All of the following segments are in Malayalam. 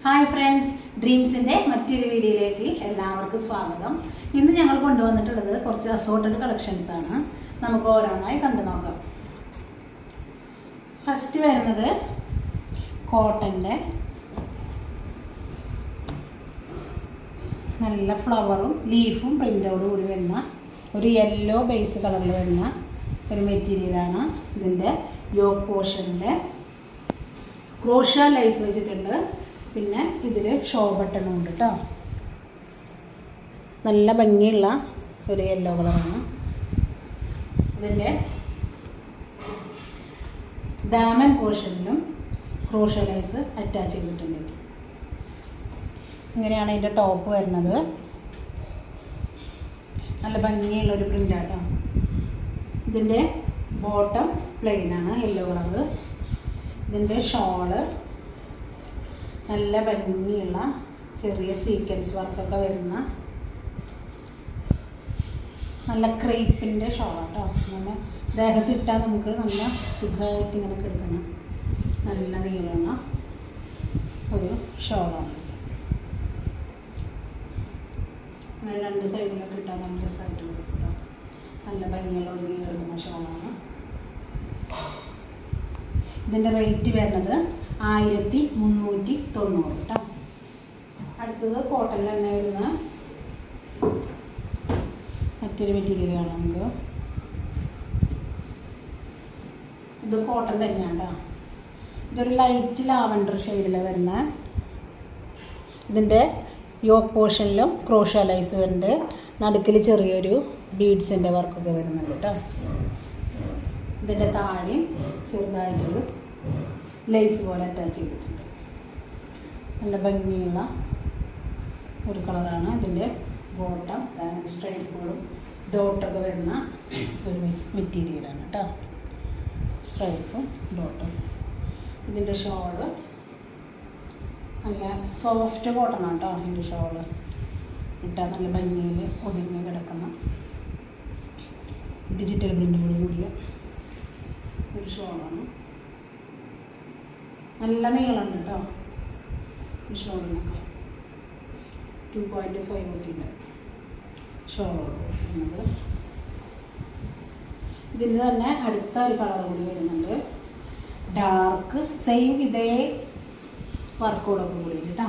ഹായ് ഫ്രണ്ട്സ്, ഡ്രീംസിൻ്റെ മറ്റൊരു വീഡിയോയിലേക്ക് എല്ലാവർക്കും സ്വാഗതം. ഇന്ന് ഞങ്ങൾ കൊണ്ടുവന്നിട്ടുള്ളത് കുറച്ച് അസോർട്ടഡ് കളക്ഷൻസ് ആണ്. നമുക്ക് ഓരോന്നായി കണ്ടു നോക്കാം. ഫസ്റ്റ് വരുന്നത് കോട്ടൻ്റെ നല്ല ഫ്ലവറും ലീഫും പ്രിൻ്റോട് കൂടി വരുന്ന ഒരു യെല്ലോ ബേസ് കളറിൽ വരുന്ന ഒരു മെറ്റീരിയലാണ്. ഇതിൻ്റെ യോക്ക് പോർഷനിൽ ക്രോഷ്യ ലൈസ് വെച്ചിട്ടുണ്ട്. പിന്നെ ഇതിൽ ഷോ ബട്ടണും ഉണ്ട് കേട്ടോ. നല്ല ഭംഗിയുള്ള ഒരു യെല്ലോ കളറാണ്. ഇതിൻ്റെ ഡാമൻ പോർഷനിലും ക്രോഷ്യ ലൈസ് അറ്റാച്ച് ചെയ്തിട്ടുണ്ട്. ഇങ്ങനെയാണ് ഇതിൻ്റെ ടോപ്പ് വരുന്നത്. നല്ല ഭംഗിയുള്ളൊരു പ്രിൻ്റാട്ടോ. ഇതിൻ്റെ ബോട്ടം പ്ലെയിനാണ്, യെല്ലോ കളറ്. ഇതിൻ്റെ ഷോള് നല്ല ഭംഗിയുള്ള ചെറിയ സീക്വൻസ് വർക്കൊക്കെ വരുന്ന നല്ല ക്രേപ്പിൻ്റെ ഷോളാട്ടോ. അങ്ങനെ ദേഹത്തിട്ടാൽ നമുക്ക് നല്ല സുഖമായിട്ട് ഇങ്ങനെ കിടക്കുന്ന നല്ല നീളമുള്ള ഒരു ഷോളാണ്. അങ്ങനെ രണ്ട് സൈഡിലൊക്കെ ഇട്ടാൽ നല്ല രസമായിട്ട് കൊടുക്കും. നല്ല ഭംഗിയുള്ള ഒതുങ്ങി കിടക്കുന്ന ഷോളാണ്. ഇതിൻ്റെ റേറ്റ് വരുന്നത് 1390 കേട്ടോ. അടുത്തത് കോട്ടണിൽ തന്നെ വരുന്ന മറ്റൊരു മെറ്റീരിയലാണ്. നമുക്ക് ഇത് കോട്ടൺ തന്നെയാണ് കേട്ടോ. ഇതൊരു ലൈറ്റ് ലാവൻഡർ ഷെയ്ഡിൽ വരുന്ന, ഇതിൻ്റെ യോക്ക് പോർഷനിലും ക്രോഷ്യ ലൈസ് വരുന്നുണ്ട്. നടുക്കിൽ ചെറിയൊരു ബീഡ്സിൻ്റെ വർക്കൊക്കെ വരുന്നുണ്ട് കേട്ടോ. ഇതിൻ്റെ താഴെയും ചെറുതായിട്ടൊരു ലേസ് പോലെ അറ്റാച്ച് ചെയ്തിട്ടുണ്ട്. നല്ല ഭംഗിയുള്ള ഒരു കളറാണ്. ഇതിൻ്റെ ബോട്ടം സ്ട്രൈപ്പുകളും ഡോട്ടൊക്കെ വരുന്ന ഒരു മെറ്റീരിയലാണ് കേട്ടോ. സ്ട്രൈപ്പും ഡോട്ടും. ഇതിൻ്റെ ഷോള് നല്ല സോഫ്റ്റ് കോട്ടണാണ് കേട്ടോ. ഇതിൻ്റെ ഷോള് ഇട്ടാൽ നല്ല ഭംഗിയിൽ ഒതുങ്ങി കിടക്കുന്ന ഡിജിറ്റൽ പ്രിൻ്റോട് കൂടിയ ഒരു ഷോളാണ്. നല്ല നീളമുണ്ട് കേട്ടോ ഈ ഷോളിനൊക്കെ. 2.5 ഒക്കെയുണ്ട് ഷോളോട് വരുന്നത്. ഇതിന് തന്നെ അടുത്ത ഒരു കളർ കൂടി വരുന്നുണ്ട്. ഡാർക്ക് സെയിം ഇതേ വർക്കോടൊക്കെ കൂടി കേട്ടോ.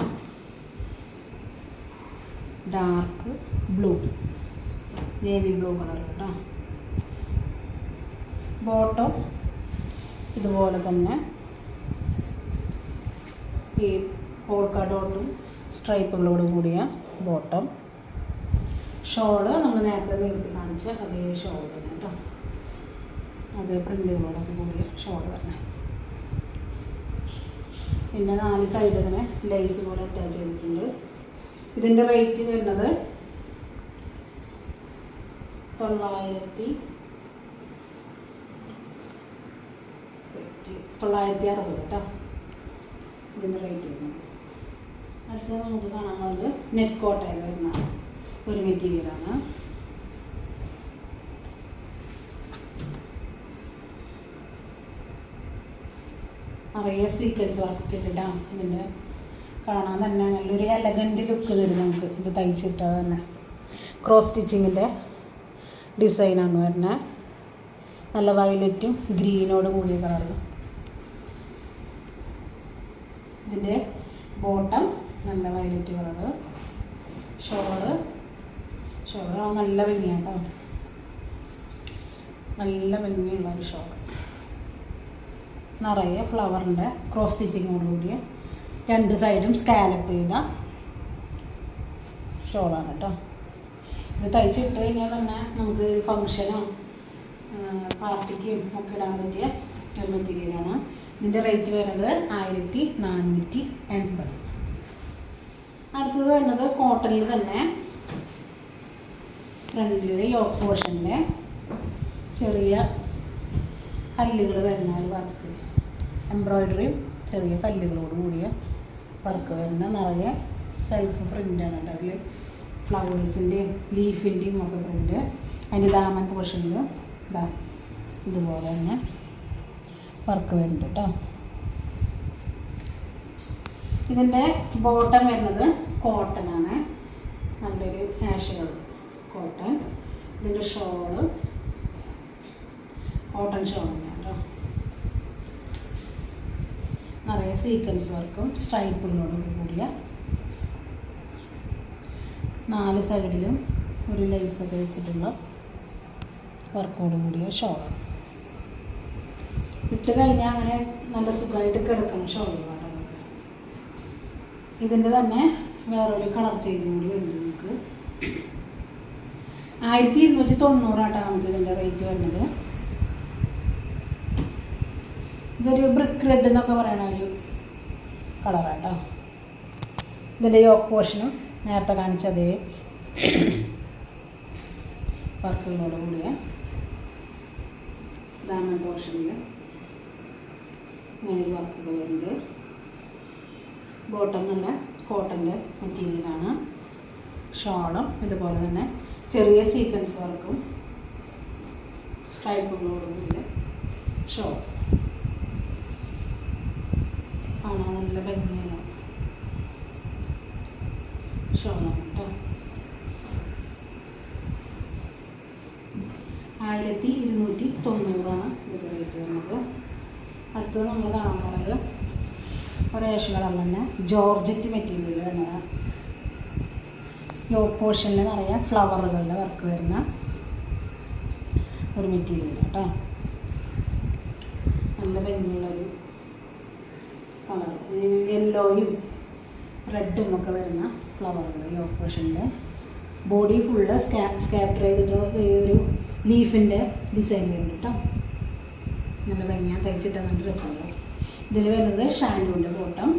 Dark blue, navy blue colour കേട്ടോ. ബോട്ടം ഇതുപോലെ തന്നെ ഈ പോൾക്ക ഡോട്ടും സ്ട്രൈപ്പുകളോട് കൂടിയ ബോട്ടം. ഷോള് നമ്മൾ നേരത്തെ നീർത്തി കാണിച്ച അതേ ഷോൾ തന്നെ കേട്ടോ. അതേ പ്രിൻ്റുകളോടൊക്കെ കൂടിയ ഷോൾ തന്നെ. പിന്നെ 4 സൈഡ് ഇങ്ങനെ ലേസ് പോലെ അറ്റാച്ച് ചെയ്തിട്ടുണ്ട്. ഇതിൻ്റെ റേറ്റ് വരുന്നത് 960 കേട്ടോ. ഇതിൻ്റെ റേറ്റ് വരുന്നത്. അടുത്തത് നമുക്ക് കാണാൻ പോകുന്നത് നെറ്റ് കോട്ടയിൽ വരുന്ന ഒരു മെറ്റീരിയലാണ്. നിറയെ സീക്വൻസ് വർക്ക് ഇടാം. ഇതിൻ്റെ കാണാൻ തന്നെ നല്ലൊരു എലഗൻറ്റ് ലുക്ക് തരും നമുക്ക്. ഇത് തയ്ച്ചിട്ടാൽ തന്നെ ക്രോസ് സ്റ്റിച്ചിങ്ങിൻ്റെ ഡിസൈനാണ് വരുന്നത്. നല്ല വയലറ്റും ഗ്രീനോട് കൂടിയ കളറ്. ഇതിൻ്റെ ബോട്ടം നല്ല വയലറ്റ് കളറ്. ഷോള് നല്ല ഭംഗിയാണ് കേട്ടോ. നല്ല ഭംഗിയുള്ള ഒരു ഷോൾ. നിറയെ ഫ്ലവറിൻ്റെ ക്രോസ് സ്റ്റിച്ചിങ്ങോട് കൂടിയ 2 സൈഡും സ്കാലപ്പ് ചെയ്ത ഷോളാണ് കേട്ടോ. ഇത് തയ്ച്ചിട്ട് കഴിഞ്ഞാൽ തന്നെ നമുക്ക് ഫങ്ഷനോ പാർട്ടിക്കും ഒക്കെ ഇടാൻ പറ്റിയ ഒരു മെറ്റീരിയലാണ്. ഇതിൻ്റെ റേറ്റ് വരുന്നത് 1480. അടുത്തത് വരുന്നത് കോട്ടണിൽ തന്നെ ഫ്രണ്ടിൽ യോക്ക് പോർഷനിൽ ചെറിയ കല്ലുകൾ വരുന്ന ഒരു വർക്ക്, എംബ്രോയിഡറിയും ചെറിയ കല്ലുകളോട് കൂടിയ വർക്ക് വരുന്ന നിറയെ സെൽഫ് പ്രിൻ്റാണ് കേട്ടോ. അതിൽ ഫ്ലവേഴ്സിൻ്റെയും ലീഫിൻ്റെയും ഒക്കെ പ്രിൻ്റ്. അതിൻ്റെ ദാമൻ പോർഷനിൽ ഇതുപോലെ തന്നെ വർക്ക് വരുന്നുണ്ട് കേട്ടോ. ഇതിൻ്റെ ബോട്ടം വരുന്നത് കോട്ടനാണ്, നല്ലൊരു ആഷ് കളർ കോട്ടൺ. ഇതിൻ്റെ ഷോള് കോട്ടൺ ഷോളാണ് കേട്ടോ. നിറയെ സീക്വൻസ് വർക്കും സ്ട്രൈപ്പുകളോടും കൂടിയ 4 സൈഡിലും ഒരു ലേസൊക്കെ വെച്ചിട്ടുള്ള വർക്കോട് കൂടിയ ഷോളാണ്. ഇട്ട് കഴിഞ്ഞാൽ അങ്ങനെ നല്ല സുഖമായിട്ട് കിടക്കണം ഷോളുകളാണ് നമുക്ക്. ഇതിൻ്റെ തന്നെ വേറൊരു കളർ ചേഞ്ച് കൂടി വരുന്നത് നമുക്ക് 1290 നമുക്ക് ഇതിൻ്റെ റേറ്റ് വരുന്നത്. ഇതൊരു ബ്രിക്ക് റെഡ് എന്നൊക്കെ പറയുന്ന ഒരു കളറാട്ടോ. ഇതിൻ്റെ യോക്ക് പോർഷനും നേരത്തെ കാണിച്ചതേ വർക്കുകളോട് കൂടിയ ഡയമണ്ട് പോർഷനിൽ ഇങ്ങനെ ഒരു വർക്കുകൾ വരുന്നുണ്ട്. ബോട്ടം നല്ല കോട്ടൻ്റെ മെറ്റീരിയലാണ്. ഷോളും ഇതുപോലെ തന്നെ ചെറിയ സീക്വൻസ് വർക്കും സ്ട്രൈപ്പുകളോട് കൂടിയ ഷോൾ. കാണാൻ നല്ല ഭംഗിയാണ് ഷോളാണ് കേട്ടോ. 1290 ഇതിൻ്റെ റേറ്റ് വരുന്നത്. അടുത്തത് നമ്മൾ കാണാൻ പോണത് ഒരേഷ് കളർ തന്നെ ജോർജറ്റ് മെറ്റീരിയൽ വരുന്നതാണ്. യോക്ക് പോർഷനിൽ നിറയെ ഫ്ലവറുകളുടെ വർക്ക് വരുന്ന ഒരു മെറ്റീരിയൽ കേട്ടോ. നല്ല ഭംഗിയുള്ളൊരു കളർ, യെല്ലോയും റെഡും ഒക്കെ വരുന്ന ഫ്ലവറുകൾ യോക്ക് പോർഷനിൽ. ബോഡി ഫുള്ള് സ്കാപ്റ്റർ ചെയ്തിട്ട് ഒരു ലീഫിൻ്റെ ഡിസൈൻ വരുന്നുണ്ട് കേട്ടോ. നല്ല ഭംഗിയാണ്, തയ്ച്ചിട്ട് നല്ല ഡ്രസ്സുണ്ട്. ഇതിൽ വരുന്നത് ഷാൻഡൂൻ്റെ ബോട്ടം,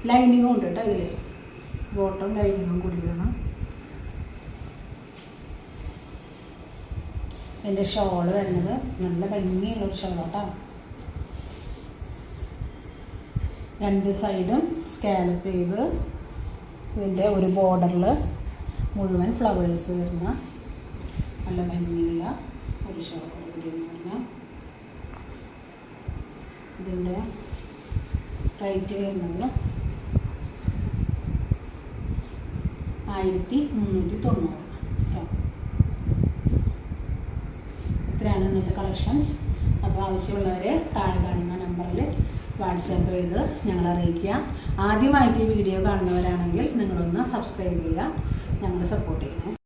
ലൈനിങ്ങും ഉണ്ട് കേട്ടോ. ഇതിൽ ബോട്ടം ലൈനിങ്ങും കൂടി വേണം. എൻ്റെ ഷോള് വരുന്നത് നല്ല ഭംഗിയുള്ളൊരു ഷോളാട്ടോ. 2 സൈഡും സ്കാലപ്പ് ചെയ്ത് ഇതിൻ്റെ ഒരു ബോർഡറിൽ മുഴുവൻ ഫ്ലവേഴ്സ് വരുന്ന നല്ല ഭംഗിയുള്ള ഒരു ഷോൾ കൂടി പറഞ്ഞാൽ. ഇതിൻ്റെ റേറ്റ് വരുന്നത് 1390 കേട്ടോ. ഇത്രയാണ് ഇന്നത്തെ കളക്ഷൻസ്. അപ്പോൾ ആവശ്യമുള്ളവർ താഴെ കാണുന്ന നമ്പറിൽ വാട്സാപ്പ് ചെയ്ത് ഞങ്ങളെ അറിയിക്കുക. ആദ്യമായിട്ട് ഈ വീഡിയോ കാണുന്നവരാണെങ്കിൽ നിങ്ങളൊന്ന് സബ്സ്ക്രൈബ് ചെയ്യുക, ഞങ്ങളെ സപ്പോർട്ട് ചെയ്യണേ.